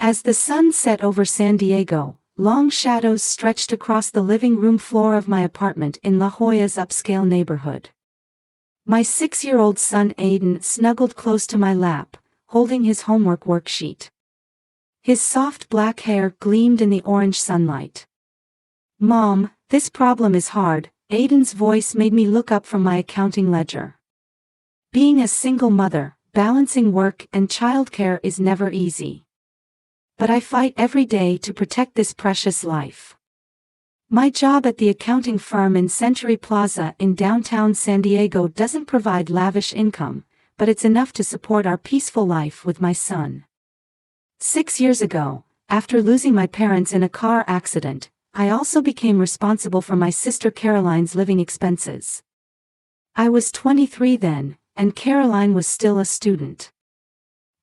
As the sun set over San Diego, long shadows stretched across the living room floor of my apartment in La Jolla's upscale neighborhood. My 6-year-old son Aiden snuggled close to my lap, holding his homework worksheet. His soft black hair gleamed in the orange sunlight. "Mom, this problem is hard," Aiden's voice made me look up from my accounting ledger. "Being a single mother, balancing work and childcare is never easy. But I fight every day to protect this precious life. My job at the accounting firm in Century Plaza in downtown San Diego doesn't provide lavish income, but it's enough to support our peaceful life with my son." 6 years ago, after losing my parents in a car accident, I also became responsible for my sister Caroline's living expenses. I was 23 then, and Caroline was still a student.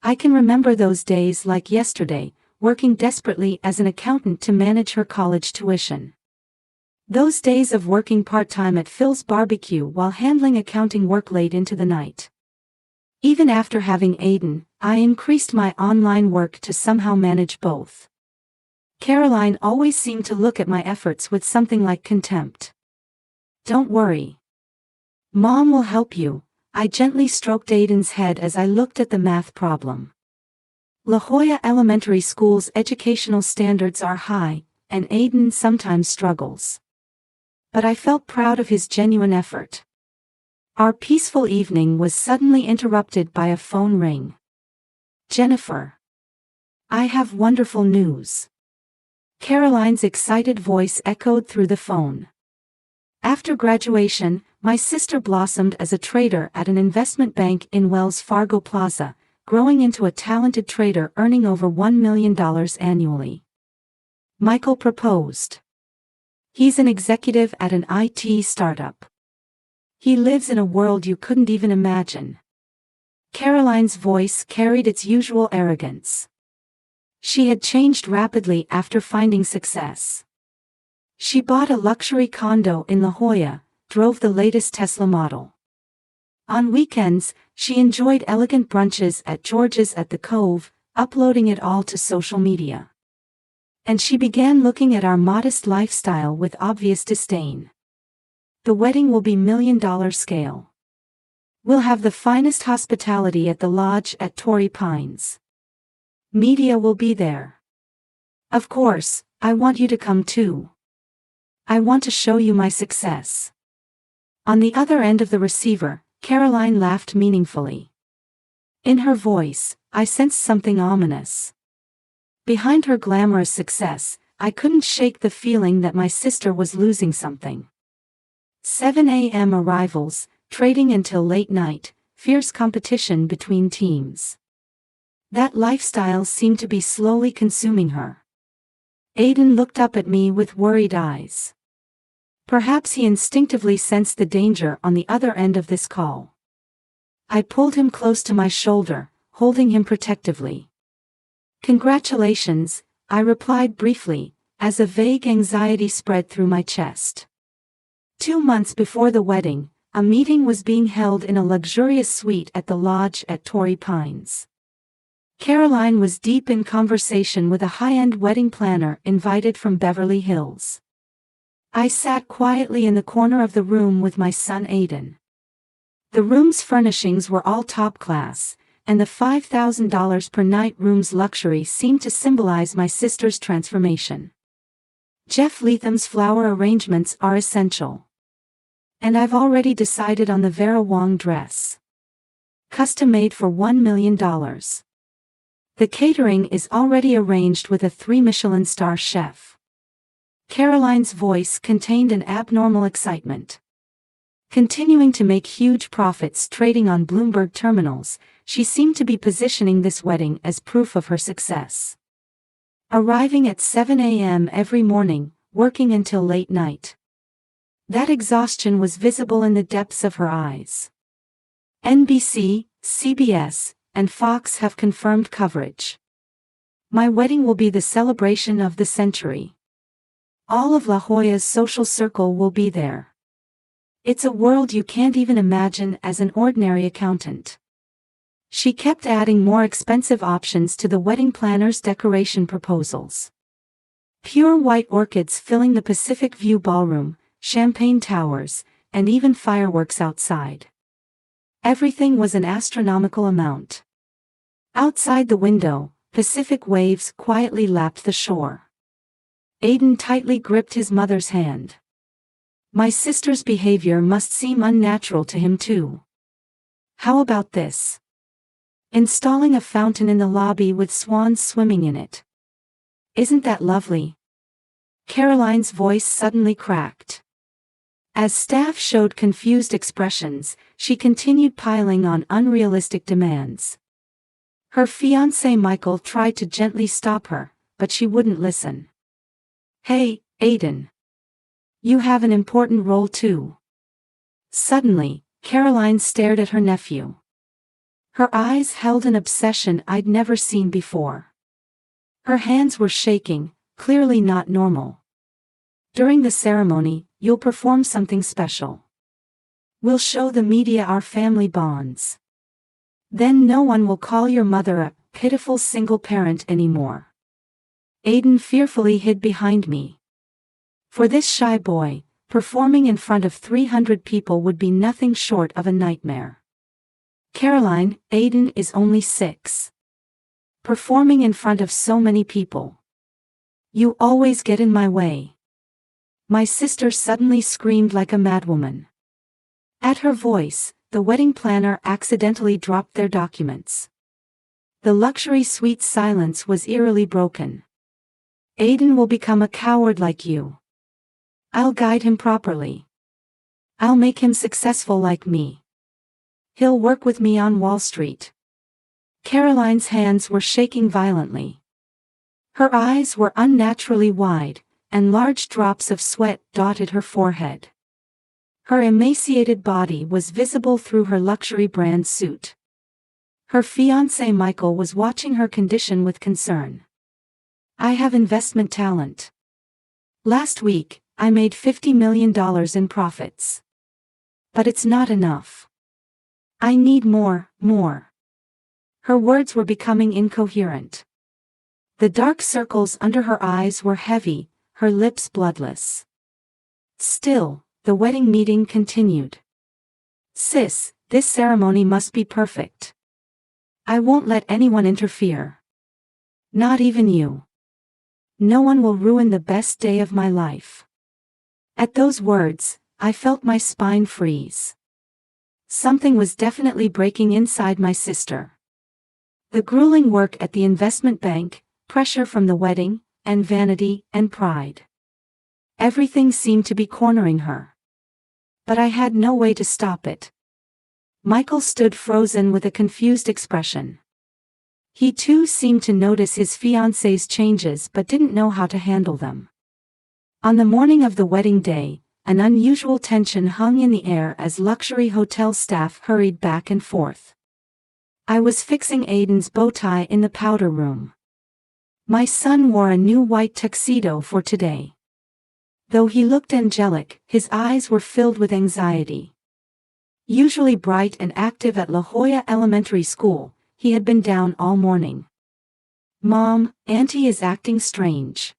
I can remember those days like yesterday, working desperately as an accountant to manage her college tuition. Those days of working part-time at Phil's barbecue while handling accounting work late into the night. Even after having Aiden, I increased my online work to somehow manage both. Caroline always seemed to look at my efforts with something like contempt. "Don't worry. Mom will help you," I gently stroked Aiden's head as I looked at the math problem. La Jolla Elementary School's educational standards are high, and Aiden sometimes struggles. But I felt proud of his genuine effort. Our peaceful evening was suddenly interrupted by a phone ring. "Jennifer. I have wonderful news." Caroline's excited voice echoed through the phone. After graduation, my sister blossomed as a trader at an investment bank in Wells Fargo Plaza, growing into a talented trader earning over $1 million annually. Michael proposed. He's an executive at an IT startup. He lives in a world you couldn't even imagine. Caroline's voice carried its usual arrogance. She had changed rapidly after finding success. She bought a luxury condo in La Jolla, drove the latest Tesla model. On weekends, she enjoyed elegant brunches at George's at the Cove, uploading it all to social media. And she began looking at our modest lifestyle with obvious disdain. "The wedding will be $1 million scale. We'll have the finest hospitality at the lodge at Torrey Pines. Media will be there. Of course, I want you to come too. I want to show you my success." On the other end of the receiver, Caroline laughed meaningfully. In her voice, I sensed something ominous. Behind her glamorous success, I couldn't shake the feeling that my sister was losing something. 7 a.m. arrivals, trading until late night, fierce competition between teams. That lifestyle seemed to be slowly consuming her. Aiden looked up at me with worried eyes. Perhaps he instinctively sensed the danger on the other end of this call. I pulled him close to my shoulder, holding him protectively. "Congratulations," I replied briefly, as a vague anxiety spread through my chest. 2 months before the wedding, a meeting was being held in a luxurious suite at the lodge at Torrey Pines. Caroline was deep in conversation with a high-end wedding planner invited from Beverly Hills. I sat quietly in the corner of the room with my son Aiden. The room's furnishings were all top class, and the $5,000 per night room's luxury seemed to symbolize my sister's transformation. Jeff Letham's flower arrangements are essential. And I've already decided on the Vera Wang dress. Custom made for $1 million. The catering is already arranged with a 3 Michelin star chef. Caroline's voice contained an abnormal excitement. Continuing to make huge profits trading on Bloomberg terminals, she seemed to be positioning this wedding as proof of her success. Arriving at 7 a.m. every morning, working until late night. That exhaustion was visible in the depths of her eyes. NBC, CBS, and Fox have confirmed coverage. My wedding will be the celebration of the century. All of La Jolla's social circle will be there. It's a world you can't even imagine as an ordinary accountant. She kept adding more expensive options to the wedding planner's decoration proposals. Pure white orchids filling the Pacific View ballroom, champagne towers, and even fireworks outside. Everything was an astronomical amount. Outside the window, Pacific waves quietly lapped the shore. Aiden tightly gripped his mother's hand. My sister's behavior must seem unnatural to him too. How about this? Installing a fountain in the lobby with swans swimming in it. Isn't that lovely? Caroline's voice suddenly cracked. As staff showed confused expressions, she continued piling on unrealistic demands. Her fiancé Michael tried to gently stop her, but she wouldn't listen. Hey, Aiden. You have an important role too. Suddenly, Caroline stared at her nephew. Her eyes held an obsession I'd never seen before. Her hands were shaking, clearly not normal. During the ceremony, you'll perform something special. We'll show the media our family bonds. Then no one will call your mother a pitiful single parent anymore. Aiden fearfully hid behind me. For this shy boy, performing in front of 300 people would be nothing short of a nightmare. Caroline, Aiden is only 6. Performing in front of so many people. You always get in my way. My sister suddenly screamed like a madwoman. At her voice, the wedding planner accidentally dropped their documents. The luxury suite's silence was eerily broken. Aiden will become a coward like you. I'll guide him properly. I'll make him successful like me. He'll work with me on Wall Street. Caroline's hands were shaking violently. Her eyes were unnaturally wide, and large drops of sweat dotted her forehead. Her emaciated body was visible through her luxury brand suit. Her fiancé Michael was watching her condition with concern. I have investment talent. Last week, I made $50 million in profits. But it's not enough. I need more. Her words were becoming incoherent. The dark circles under her eyes were heavy, her lips bloodless. Still, the wedding meeting continued. Sis, this ceremony must be perfect. I won't let anyone interfere. Not even you. No one will ruin the best day of my life. At those words, I felt my spine freeze. Something was definitely breaking inside my sister. The grueling work at the investment bank, pressure from the wedding, and vanity and pride. Everything seemed to be cornering her. But I had no way to stop it. Michael stood frozen with a confused expression. He too seemed to notice his fiancée's changes but didn't know how to handle them. On the morning of the wedding day, an unusual tension hung in the air as luxury hotel staff hurried back and forth. I was fixing Aiden's bow tie in the powder room. My son wore a new white tuxedo for today. Though he looked angelic, his eyes were filled with anxiety. Usually bright and active at La Jolla Elementary School, he had been down all morning. Mom, Auntie is acting strange.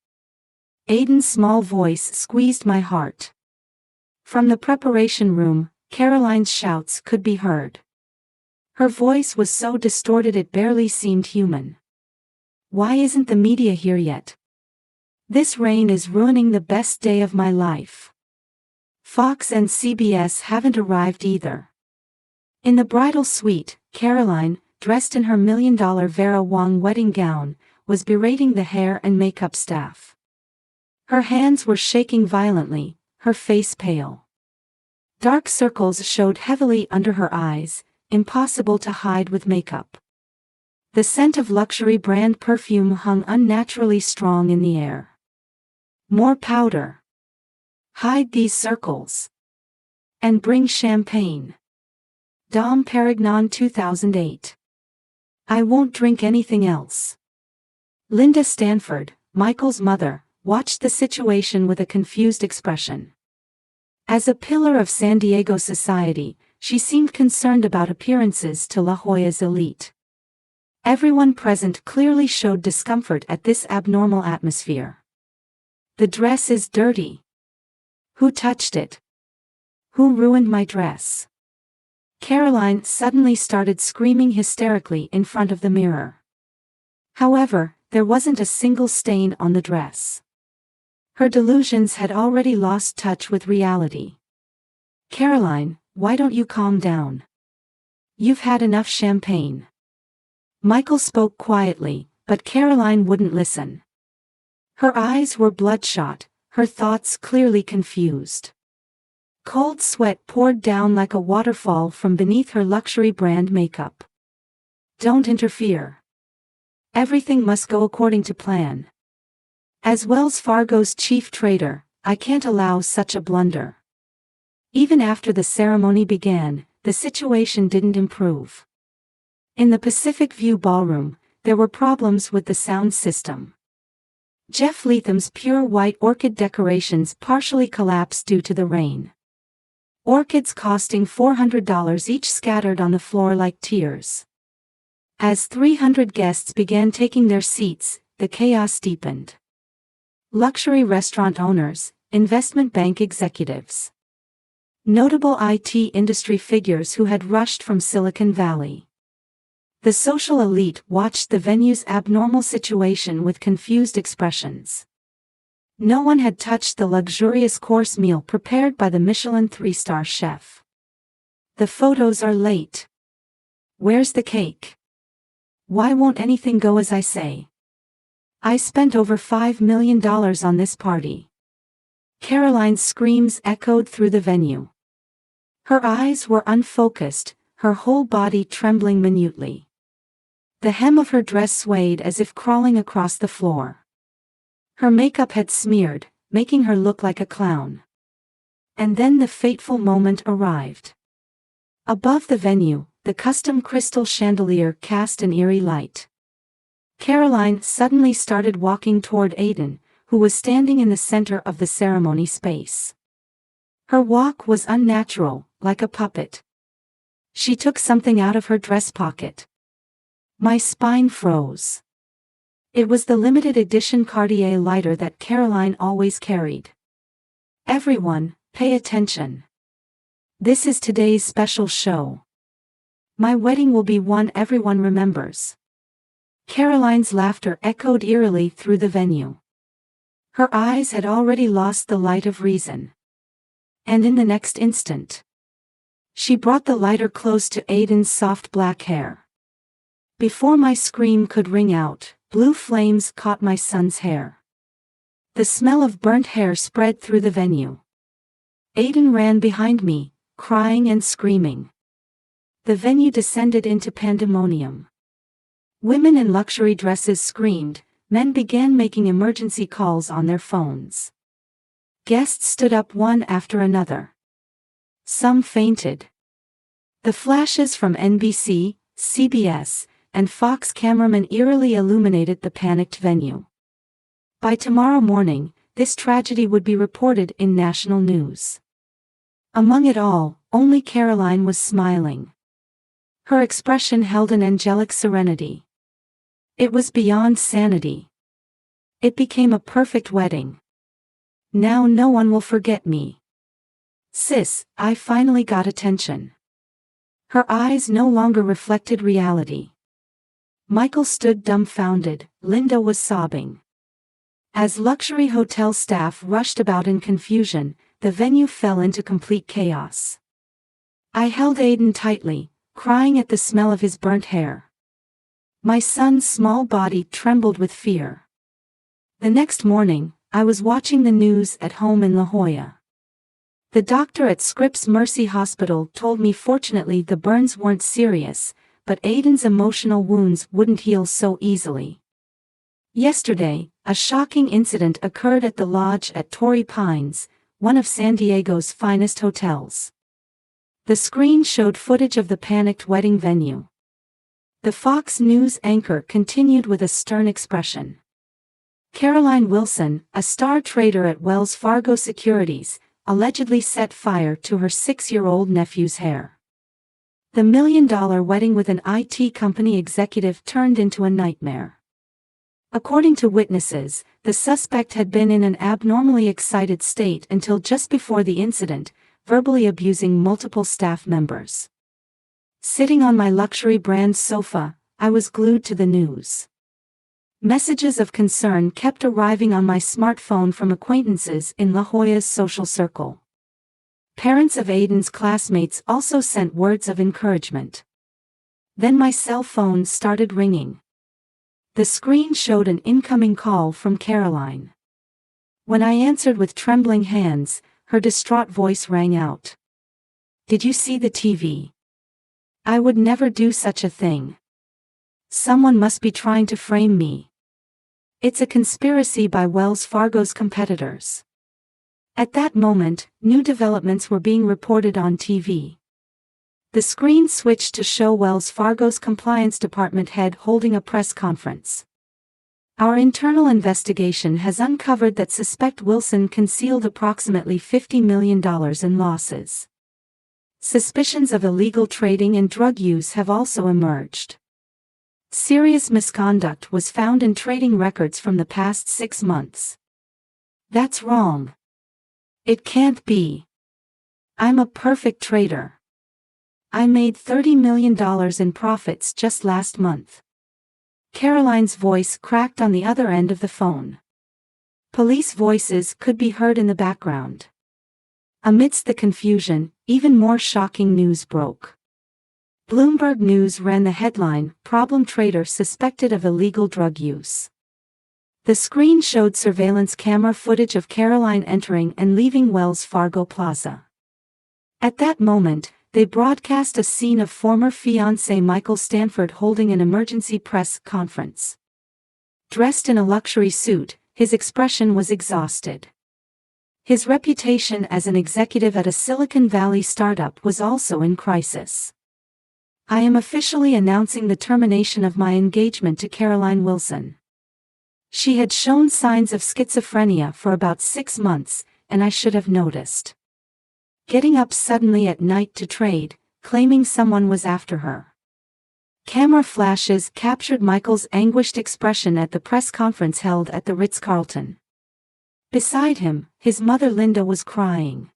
Aiden's small voice squeezed my heart. From the preparation room, Caroline's shouts could be heard. Her voice was so distorted it barely seemed human. Why isn't the media here yet? This rain is ruining the best day of my life. Fox and CBS haven't arrived either. In the bridal suite, Caroline, dressed in her $1 million Vera Wang wedding gown, was berating the hair and makeup staff. Her hands were shaking violently, her face pale. Dark circles showed heavily under her eyes, impossible to hide with makeup. The scent of luxury brand perfume hung unnaturally strong in the air. More powder. Hide these circles. And bring champagne. Dom Perignon 2008. I won't drink anything else. Linda Stanford, Michael's mother, watched the situation with a confused expression. As a pillar of San Diego society, She seemed concerned about appearances to La Jolla's elite. Everyone present clearly showed discomfort at this abnormal atmosphere. "The dress is dirty. Who touched it? Who ruined my dress?" Caroline suddenly started screaming hysterically in front of the mirror. However, there wasn't a single stain on the dress. Her delusions had already lost touch with reality. "Caroline, why don't you calm down? You've had enough champagne." Michael spoke quietly, but Caroline wouldn't listen. Her eyes were bloodshot, her thoughts clearly confused. Cold sweat poured down like a waterfall from beneath her luxury brand makeup. "Don't interfere. Everything must go according to plan. As Wells Fargo's chief trader, I can't allow such a blunder." Even after the ceremony began, the situation didn't improve. In the Pacific View Ballroom, there were problems with the sound system. Jeff Letham's pure white orchid decorations partially collapsed due to the rain. Orchids costing $400 each scattered on the floor like tears. As 300 guests began taking their seats, the chaos deepened. Luxury restaurant owners, investment bank executives, notable IT industry figures who had rushed from Silicon Valley. The social elite watched the venue's abnormal situation with confused expressions. No one had touched the luxurious course meal prepared by the Michelin 3-star chef. "The photos are late. Where's the cake? Why won't anything go as I say? I spent over $5 million on this party." Caroline's screams echoed through the venue. Her eyes were unfocused, her whole body trembling minutely. The hem of her dress swayed as if crawling across the floor. Her makeup had smeared, making her look like a clown. And then the fateful moment arrived. Above the venue, the custom crystal chandelier cast an eerie light. Caroline suddenly started walking toward Aiden, who was standing in the center of the ceremony space. Her walk was unnatural, like a puppet. She took something out of her dress pocket. My spine froze. It was the limited edition Cartier lighter that Caroline always carried. "Everyone, pay attention. This is today's special show. My wedding will be one everyone remembers." Caroline's laughter echoed eerily through the venue. Her eyes had already lost the light of reason. And in the next instant, she brought the lighter close to Aiden's soft black hair. Before my scream could ring out, blue flames caught my son's hair. The smell of burnt hair spread through the venue. Aiden ran behind me, crying and screaming. The venue descended into pandemonium. Women in luxury dresses screamed, men began making emergency calls on their phones. Guests stood up one after another. Some fainted. The flashes from NBC, CBS, and Fox cameramen eerily illuminated the panicked venue. By tomorrow morning, this tragedy would be reported in national news. Among it all, only Caroline was smiling. Her expression held an angelic serenity. It was beyond sanity. It became a perfect wedding. "Now no one will forget me. Sis, I finally got attention." Her eyes no longer reflected reality. Michael stood dumbfounded, Linda was sobbing. As luxury hotel staff rushed about in confusion, the venue fell into complete chaos. I held Aiden tightly, crying at the smell of his burnt hair. My son's small body trembled with fear. The next morning, I was watching the news at home in La Jolla. The doctor at Scripps Mercy Hospital told me fortunately the burns weren't serious, but Aiden's emotional wounds wouldn't heal so easily. Yesterday, a shocking incident occurred at the lodge at Torrey Pines, one of San Diego's finest hotels. The screen showed footage of the panicked wedding venue. The Fox News anchor continued with a stern expression. Caroline Wilson, a star trader at Wells Fargo Securities, allegedly set fire to her 6-year-old nephew's hair. The $1 million wedding with an IT company executive turned into a nightmare. According to witnesses, the suspect had been in an abnormally excited state until just before the incident, verbally abusing multiple staff members. Sitting on my luxury brand sofa, I was glued to the news. Messages of concern kept arriving on my smartphone from acquaintances in La Jolla's social circle. Parents of Aiden's classmates also sent words of encouragement. Then my cell phone started ringing. The screen showed an incoming call from Caroline. When I answered with trembling hands, her distraught voice rang out. "Did you see the TV? I would never do such a thing. Someone must be trying to frame me. It's a conspiracy by Wells Fargo's competitors." At that moment, new developments were being reported on TV. The screen switched to show Wells Fargo's compliance department head holding a press conference. "Our internal investigation has uncovered that suspect Wilson concealed approximately $50 million in losses. Suspicions of illegal trading and drug use have also emerged. Serious misconduct was found in trading records from the past 6 months. That's wrong. It can't be. I'm a perfect trader. I made $30 million in profits just last month." Caroline's voice cracked on the other end of the phone. Police voices could be heard in the background. Amidst the confusion, even more shocking news broke. Bloomberg News ran the headline, "Problem Trader Suspected of Illegal Drug Use." The screen showed surveillance camera footage of Caroline entering and leaving Wells Fargo Plaza. At that moment, they broadcast a scene of former fiancé Michael Stanford holding an emergency press conference. Dressed in a luxury suit, his expression was exhausted. His reputation as an executive at a Silicon Valley startup was also in crisis. "I am officially announcing the termination of my engagement to Caroline Wilson. She had shown signs of schizophrenia for about 6 months, and I should have noticed. Getting up suddenly at night to trade, claiming someone was after her." Camera flashes captured Michael's anguished expression at the press conference held at the Ritz-Carlton. Beside him, his mother Linda was crying.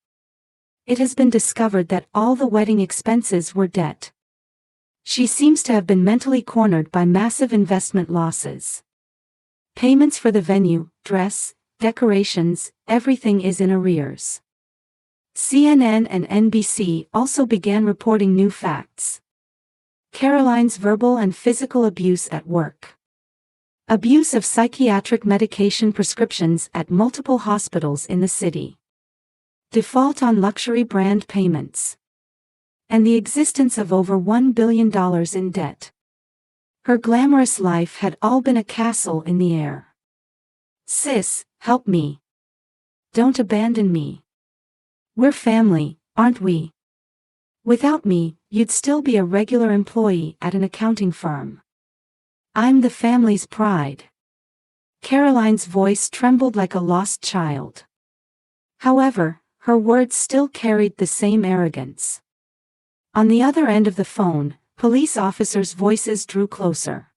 It has been discovered that all the wedding expenses were debt. She seems to have been mentally cornered by massive investment losses. Payments for the venue, dress, decorations, everything is in arrears. CNN and NBC also began reporting new facts. Caroline's verbal and physical abuse at work. Abuse of psychiatric medication prescriptions at multiple hospitals in the city. Default on luxury brand payments. And the existence of over $1 billion in debt. Her glamorous life had all been a castle in the air. "Sis, help me. Don't abandon me. We're family, aren't we? Without me, you'd still be a regular employee at an accounting firm. I'm the family's pride." Caroline's voice trembled like a lost child. However, her words still carried the same arrogance. On the other end of the phone, police officers' voices drew closer.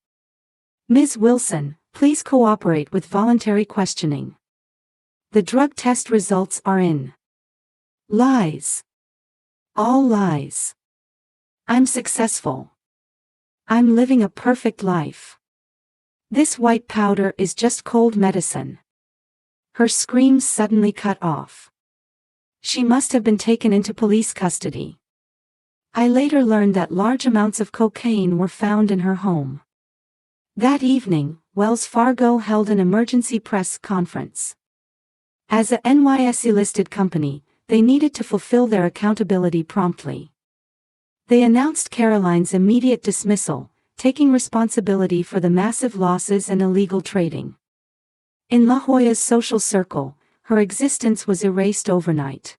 "Ms. Wilson, please cooperate with voluntary questioning. The drug test results are in." "Lies. All lies. I'm successful. I'm living a perfect life. This white powder is just cold medicine." Her screams suddenly cut off. She must have been taken into police custody. I later learned that large amounts of cocaine were found in her home. That evening, Wells Fargo held an emergency press conference. As a NYSE-listed company, they needed to fulfill their accountability promptly. They announced Caroline's immediate dismissal, taking responsibility for the massive losses and illegal trading. In La Jolla's social circle, her existence was erased overnight.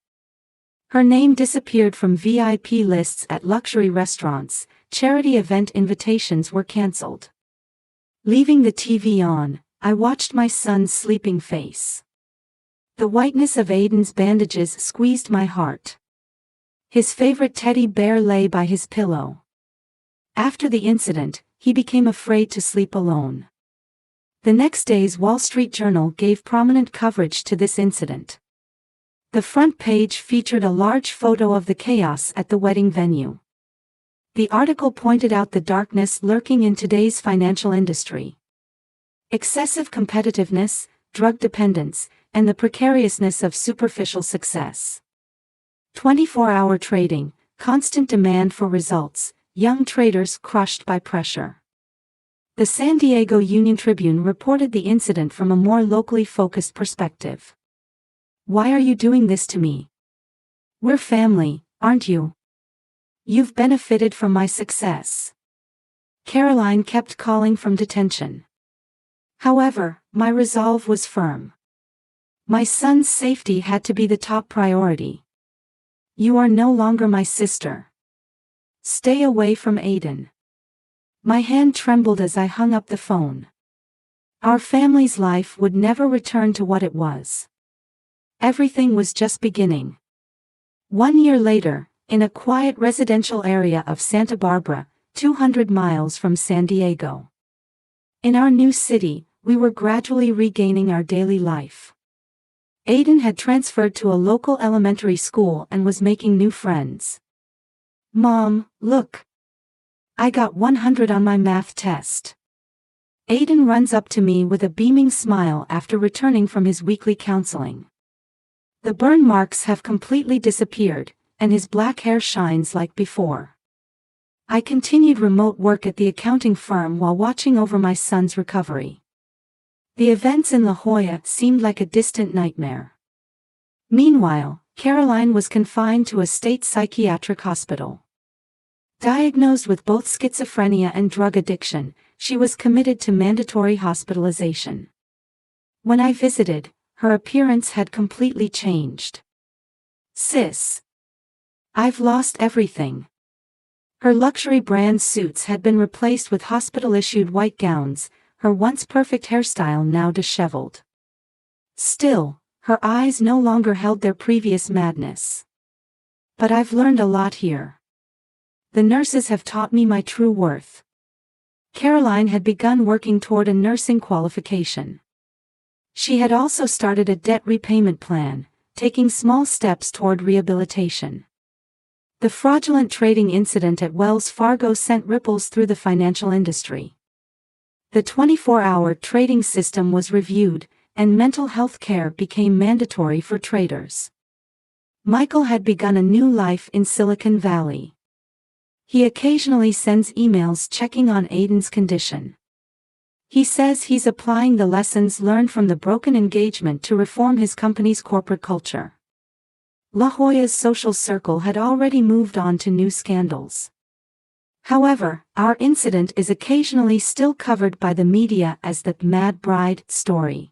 Her name disappeared from VIP lists at luxury restaurants, charity event invitations were cancelled. Leaving the TV on, I watched my son's sleeping face. The whiteness of Aiden's bandages squeezed my heart. His favorite teddy bear lay by his pillow. After the incident, he became afraid to sleep alone. The next day's Wall Street Journal gave prominent coverage to this incident. The front page featured a large photo of the chaos at the wedding venue. The article pointed out the darkness lurking in today's financial industry. Excessive competitiveness, drug dependence, and the precariousness of superficial success. 24-hour trading, constant demand for results, young traders crushed by pressure. The San Diego Union Tribune reported the incident from a more locally focused perspective. "Why are you doing this to me? We're family, aren't you? You've benefited from my success." Caroline kept calling from detention. However, my resolve was firm. My son's safety had to be the top priority. "You are no longer my sister. Stay away from Aiden." My hand trembled as I hung up the phone. Our family's life would never return to what it was. Everything was just beginning. 1 year later, in a quiet residential area of Santa Barbara, 200 miles from San Diego. In our new city, we were gradually regaining our daily life. Aiden had transferred to a local elementary school and was making new friends. "Mom, look. I got 100 on my math test." Aiden runs up to me with a beaming smile after returning from his weekly counseling. The burn marks have completely disappeared, and his black hair shines like before. I continued remote work at the accounting firm while watching over my son's recovery. The events in La Jolla seemed like a distant nightmare. Meanwhile, Caroline was confined to a state psychiatric hospital. Diagnosed with both schizophrenia and drug addiction, she was committed to mandatory hospitalization. When I visited, her appearance had completely changed. "Sis, I've lost everything." Her luxury brand suits had been replaced with hospital-issued white gowns, her once perfect hairstyle now disheveled. Still, her eyes no longer held their previous madness. "But I've learned a lot here. The nurses have taught me my true worth." Caroline had begun working toward a nursing qualification. She had also started a debt repayment plan, taking small steps toward rehabilitation. The fraudulent trading incident at Wells Fargo sent ripples through the financial industry. The 24-hour trading system was reviewed, and mental health care became mandatory for traders. Michael had begun a new life in Silicon Valley. He occasionally sends emails checking on Aiden's condition. He says he's applying the lessons learned from the broken engagement to reform his company's corporate culture. La Jolla's social circle had already moved on to new scandals. However, our incident is occasionally still covered by the media as the "Mad Bride" story.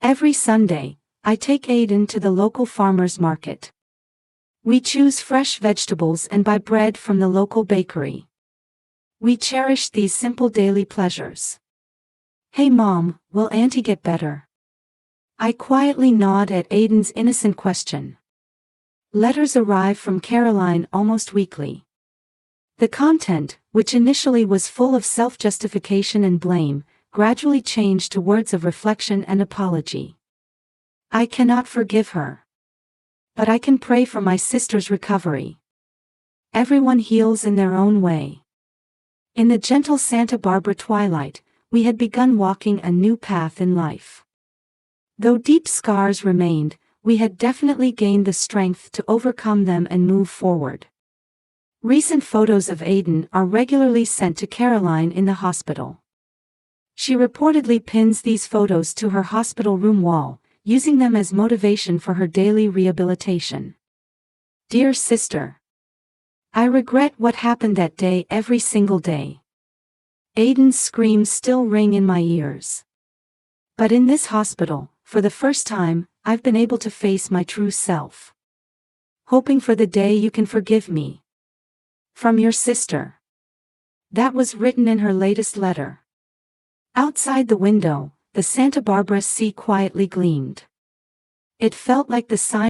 Every Sunday, I take Aiden to the local farmer's market. We choose fresh vegetables and buy bread from the local bakery. We cherish these simple daily pleasures. "Hey Mom, will Auntie get better?" I quietly nod at Aiden's innocent question. Letters arrive from Caroline almost weekly. The content, which initially was full of self-justification and blame, gradually changed to words of reflection and apology. I cannot forgive her. But I can pray for my sister's recovery. Everyone heals in their own way. In the gentle Santa Barbara twilight, we had begun walking a new path in life. Though deep scars remained, we had definitely gained the strength to overcome them and move forward. Recent photos of Aiden are regularly sent to Caroline in the hospital. She reportedly pins these photos to her hospital room wall, using them as motivation for her daily rehabilitation. "Dear sister, I regret what happened that day every single day. Aiden's screams still ring in my ears. But in this hospital, for the first time, I've been able to face my true self. Hoping for the day you can forgive me. From your sister." That was written in her latest letter. Outside the window, the Santa Barbara sea quietly gleamed. It felt like the sign